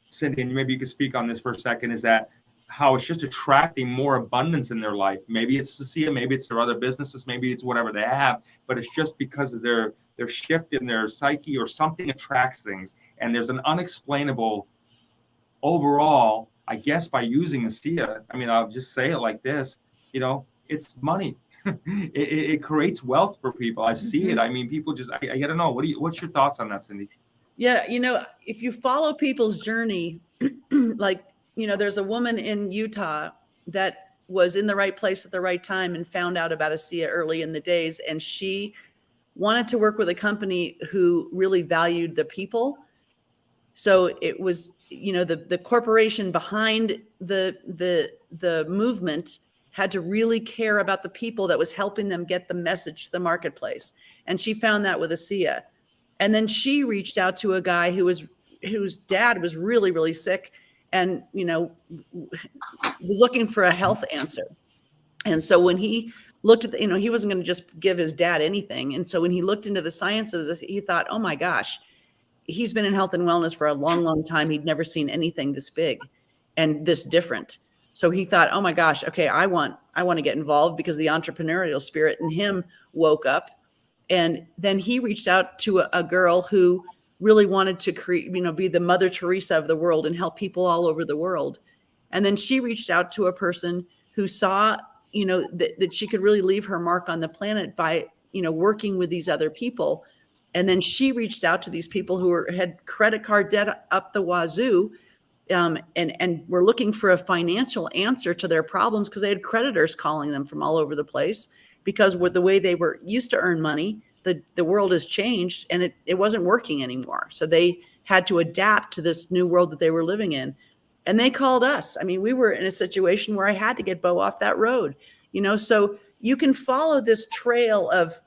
[SPEAKER 1] Cindy, and maybe you could speak on this for a second, is that how it's just attracting more abundance in their life. Maybe it's ASCEA, maybe it's their other businesses, maybe it's whatever they have, but it's just because of their shift in their psyche or something attracts things. And there's an unexplainable overall, I guess, by using ASCEA. I mean, I'll just say it like this, it's money. It creates wealth for people. I see it. I mean, people just, I gotta know, what's your thoughts on that, Cindy?
[SPEAKER 3] Yeah. If you follow people's journey, like, there's a woman in Utah that was in the right place at the right time and found out about ASCEA early in the days. And she wanted to work with a company who really valued the people. So it was, the corporation behind the movement had to really care about the people that was helping them get the message to the marketplace. And she found that with ASCEA. And then she reached out to a guy whose dad was really, really sick and, was looking for a health answer. And so when he looked at he wasn't going to just give his dad anything. And so when he looked into the science of this, he thought, oh my gosh, he's been in health and wellness for a long, long time. He'd never seen anything this big and this different. So he thought, oh my gosh, okay, I want to get involved, because the entrepreneurial spirit in him woke up. And then he reached out to a girl who really wanted to create, be the Mother Teresa of the world and help people all over the world. And then she reached out to a person who saw, that she could really leave her mark on the planet by, working with these other people. And then she reached out to these people who had credit card debt up the wazoo, and were looking for a financial answer to their problems because they had creditors calling them from all over the place, because with the way they were used to earn money, the world has changed and it wasn't working anymore. So they had to adapt to this new world that they were living in. And they called us. I mean, we were in a situation where I had to get Bo off that road, so you can follow this trail of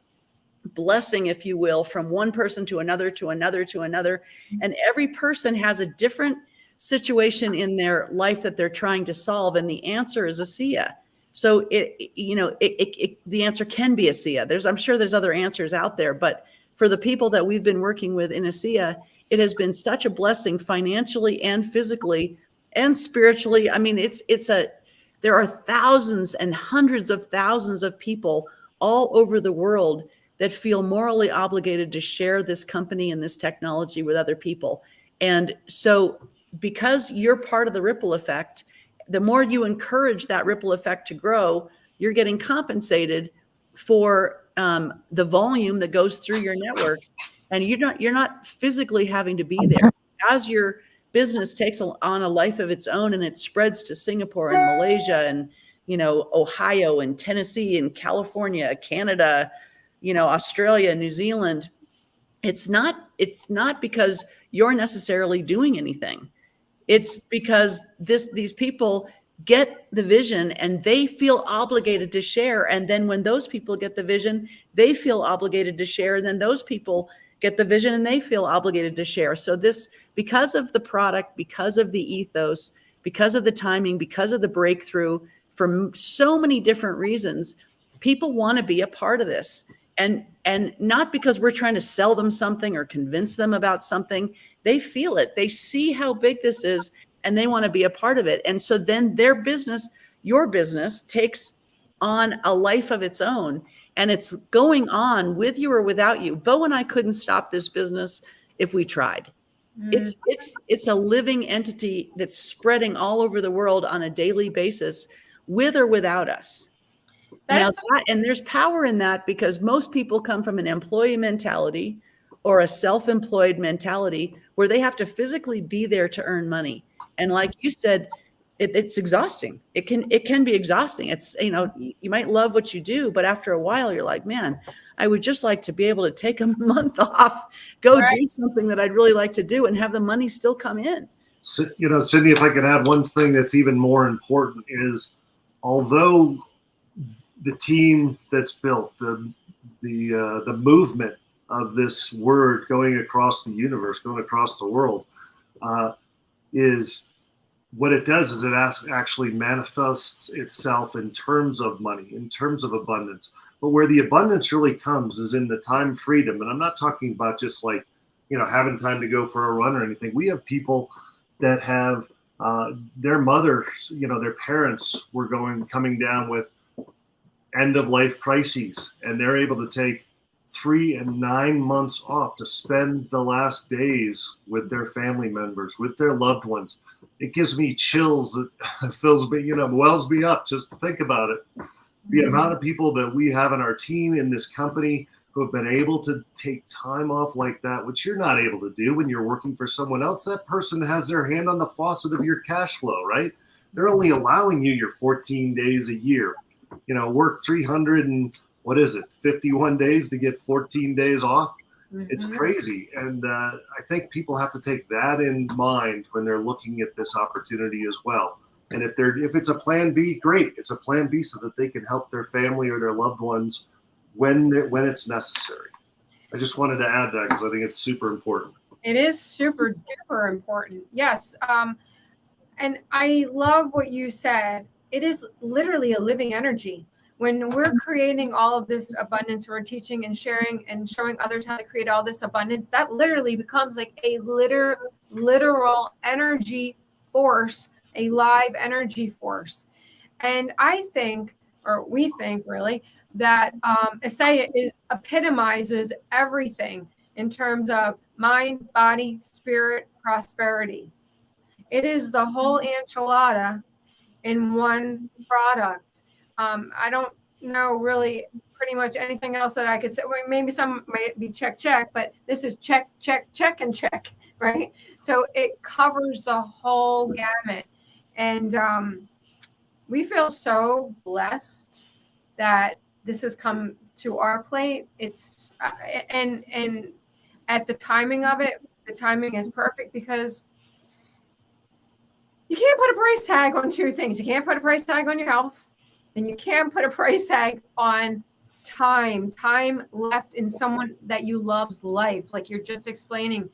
[SPEAKER 3] blessing, if you will, from one person to another, to another, to another. And every person has a different situation in their life that they're trying to solve. And the answer is ASCEA. So the answer can be ASCEA. I'm sure there's other answers out there, but for the people that we've been working with in ASCEA, it has been such a blessing financially and physically and spiritually. I mean, there are thousands and hundreds of thousands of people all over the world that feel morally obligated to share this company and this technology with other people. And so because you're part of the ripple effect, the more you encourage that ripple effect to grow, you're getting compensated for the volume that goes through your network. And you're not physically having to be there. As your business takes on a life of its own and it spreads to Singapore and Malaysia and, Ohio and Tennessee and California, Canada, Australia, New Zealand, it's not because you're necessarily doing anything. It's because these people get the vision and they feel obligated to share. And then when those people get the vision, they feel obligated to share. And then those people get the vision and they feel obligated to share. So because of the product, because of the ethos, because of the timing, because of the breakthrough, for so many different reasons, people want to be a part of this. And not because we're trying to sell them something or convince them about something. They feel it. They see how big this is and they want to be a part of it. And so then your business takes on a life of its own, and it's going on with you or without you. Bo and I couldn't stop this business if we tried. It's a living entity that's spreading all over the world on a daily basis, with or without us. And there's power in that, because most people come from an employee mentality or a self-employed mentality where they have to physically be there to earn money. And like you said, it's exhausting. It can be exhausting. It's, you might love what you do, but after a while you're like, man, I would just like to be able to take a month off, do something that I'd really like to do and have the money still come in.
[SPEAKER 4] So, Cindy, if I could add one thing that's even more important is, although the team that's built, the movement of this word going across the universe, going across the world, is what it does is it actually manifests itself in terms of money, in terms of abundance. But where the abundance really comes is in the time freedom. And I'm not talking about just like, having time to go for a run or anything. We have people that have their mothers, their parents were coming down with end of life crises, and they're able to take 3 and 9 months off to spend the last days with their family members, with their loved ones. It gives me chills. It fills me, wells me up just to think about it. The amount of people that we have in our team in this company who have been able to take time off like that, which you're not able to do when you're working for someone else. That person has their hand on the faucet of your cash flow, right? They're only allowing you your 14 days a year. Work 51 days to get 14 days off. It's crazy. And I think people have to take that in mind when they're looking at this opportunity as well. And if it's a plan B, great. It's a plan B so that they can help their family or their loved ones when it's necessary. I just wanted to add that because I think it's super important.
[SPEAKER 2] It is super duper important. Yes. And I love what you said. It is literally a living energy. When we're creating all of this abundance, we're teaching and sharing and showing others how to create all this abundance, that literally becomes like a literal energy force, a live energy force. And I think, or we think really, that ASCENSION epitomizes everything in terms of mind, body, spirit, prosperity. It is the whole enchilada in one product. I don't know really pretty much anything else that I could say. Well, maybe some might be check, but this is check, and check, right? So it covers the whole gamut. And we feel so blessed that this has come to our plate. It's and at the timing of it, the timing is perfect because you can't put a price tag on two things. You can't put a price tag on your health, and you can't put a price tag on time left in someone that you love's life, like you're just explaining.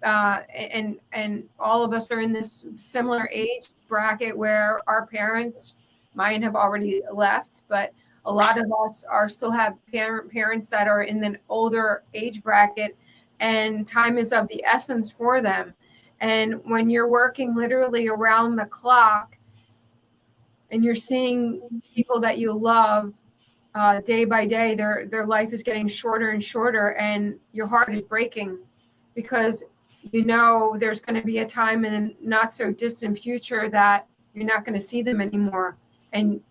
[SPEAKER 2] And all of us are in this similar age bracket where our parents, mine have already left, but a lot of us are still have parents that are in an older age bracket, and time is of the essence for them. And when you're working literally around the clock and you're seeing people that you love day by day, their life is getting shorter and shorter, and your heart is breaking because you know there's going to be a time in a not so distant future that you're not going to see them anymore. And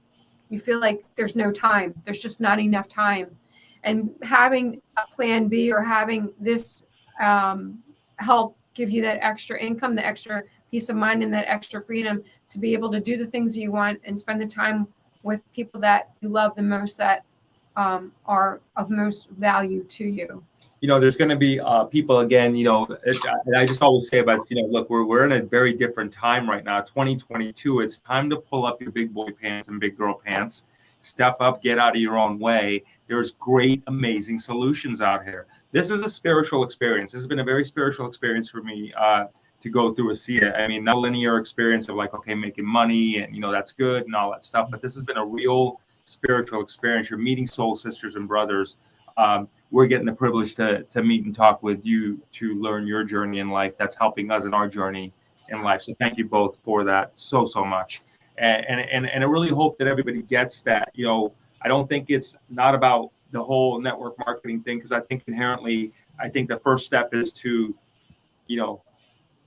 [SPEAKER 2] you feel like there's no time. There's just not enough time. And having a plan B or having this help give you that extra income, the extra peace of mind, and that extra freedom to be able to do the things you want and spend the time with people that you love the most, that are of most value to you.
[SPEAKER 1] You know, there's going to be people again, you know, and I just always say about, you know, look, we're in a very different time right now, 2022. It's time to pull up your big boy pants and big girl pants, step up, get out of your own way. There's great, amazing solutions out here. This is a spiritual experience. This has been a very spiritual experience for me to go through ASCENSION. I mean, not a linear experience of like, okay, making money and, you know, that's good and all that stuff. But this has been a real spiritual experience. You're meeting soul sisters and brothers. We're getting the privilege to meet and talk with you to learn your journey in life. That's helping us in our journey in life. So thank you both for that so much. And I really hope that everybody gets that. You know, I don't think it's not about the whole network marketing thing, because I think inherently, I think the first step is to, you know,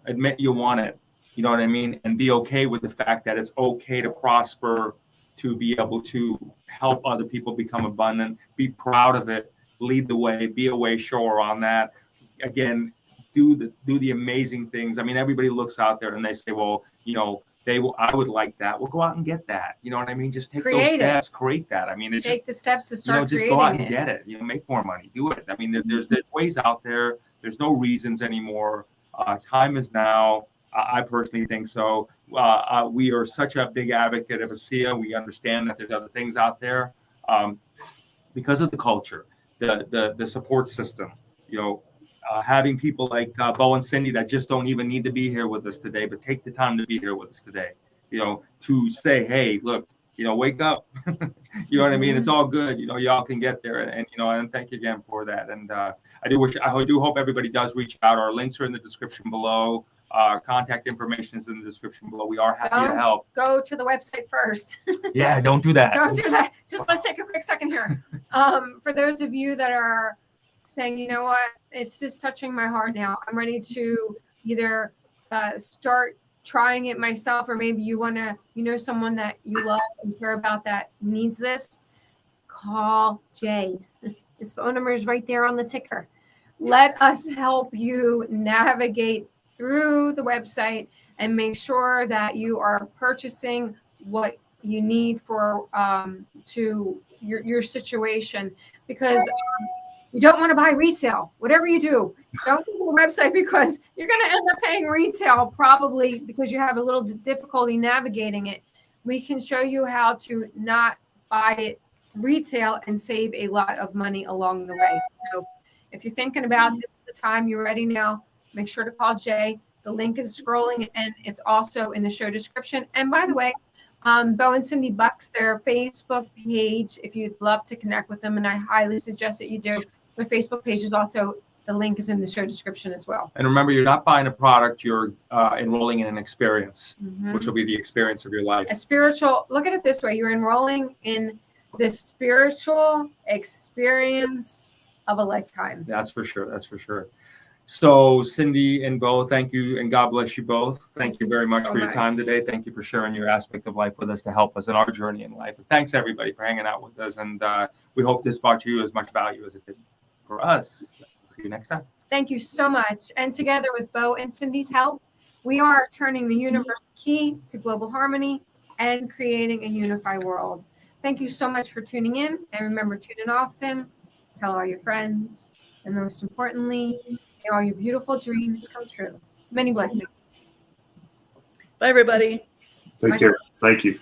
[SPEAKER 1] admit you want it. You know what I mean? And be okay with the fact that it's okay to prosper, to be able to help other people become abundant, be proud of it, lead the way, be a way shower on that. Again, do the amazing things. I mean, everybody looks out there and they say, well, you know, I would like that. Well, go out and get that. You know what I mean? Just take those steps, create that. I mean, it's
[SPEAKER 2] take the steps to start,
[SPEAKER 1] you know, just go out and get it. You know, make more money, do it. I mean, there's ways out there. There's no reasons anymore. Time is now. I personally think so. We are such a big advocate of ASCENSION. We understand that there's other things out there because of the culture, the support system. You know, having people like Bo and Cindy that just don't even need to be here with us today, but take the time to be here with us today. You know, to say, hey, look, you know, wake up. You know what I mean? It's all good. You know, y'all can get there. And you know, and thank you again for that. And I do hope everybody does reach out. Our links are in the description below. Contact information is in the description below. We are happy to help.
[SPEAKER 2] Go to the website first.
[SPEAKER 1] Yeah, don't do that.
[SPEAKER 2] Don't do that. Just let's take a quick second here. For those of you that are saying, you know what, it's just touching my heart now. I'm ready to either start trying it myself, or maybe you want to, you know, someone that you love and care about that needs this. Call Jay. His phone number is right there on the ticker. Let us help you navigate through the website and make sure that you are purchasing what you need for to your situation, because you don't want to buy retail. Whatever you do, don't go to the website, because you're going to end up paying retail, probably because you have a little difficulty navigating it. We can show you how to not buy it retail and save a lot of money along the way. So if you're thinking about this is the time, you're ready now, make sure to call Jay. The link is scrolling and it's also in the show description. And by the way, Bo and Cindy Bucks, their Facebook page, if you'd love to connect with them, and I highly suggest that you do, their Facebook page is also, the link is in the show description as well.
[SPEAKER 1] And remember, you're not buying a product, you're enrolling in an experience, which will be the experience of your life.
[SPEAKER 2] A spiritual, look at it this way, you're enrolling in the spiritual experience of a lifetime.
[SPEAKER 1] That's for sure. That's for sure. So Cindy and Bo, thank you, and God bless you both. Thank you very much
[SPEAKER 2] so
[SPEAKER 1] for your time
[SPEAKER 2] much.
[SPEAKER 1] today. Thank you for sharing your aspect of life with us to help us in our journey in life. And thanks everybody for hanging out with us. And we hope this brought you as much value as it did for us. See you next time.
[SPEAKER 2] Thank you so much. And together with Bo and Cindy's help, we are turning the universal key to global harmony and creating a unified world. Thank you so much for tuning in. And remember, tune in often, tell all your friends, and most importantly, may all your beautiful dreams come true. Many blessings.
[SPEAKER 3] Bye, everybody.
[SPEAKER 4] Take care. Thank you.